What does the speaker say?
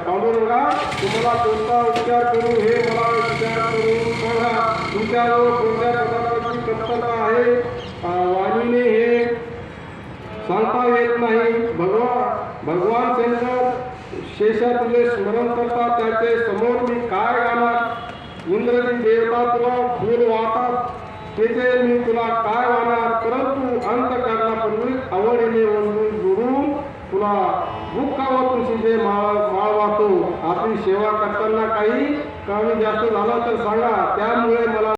पांडुरंगा तुम्हाला कोणता उपचार करू हे मला विचार करून सांगा. तुमच्याजवळ कोणत्या प्रकारची कमतरता आहे वाणीने हे सांगता येत नाही. भगवान शंकर शेषातले स्मरण करता त्याचे समोर मी काय गाणार. इंद्रजी देवता तुला फूल वाहतात तेथे मी तुला काय वाहणार. परंतु अंत करण्यापूर्वी आवडीने जोडून तुला दुःख व तुळशीचे माळ वाहतो. आपली सेवा करताना काही कमी जास्त झाला तर सांगा, त्यामुळे मला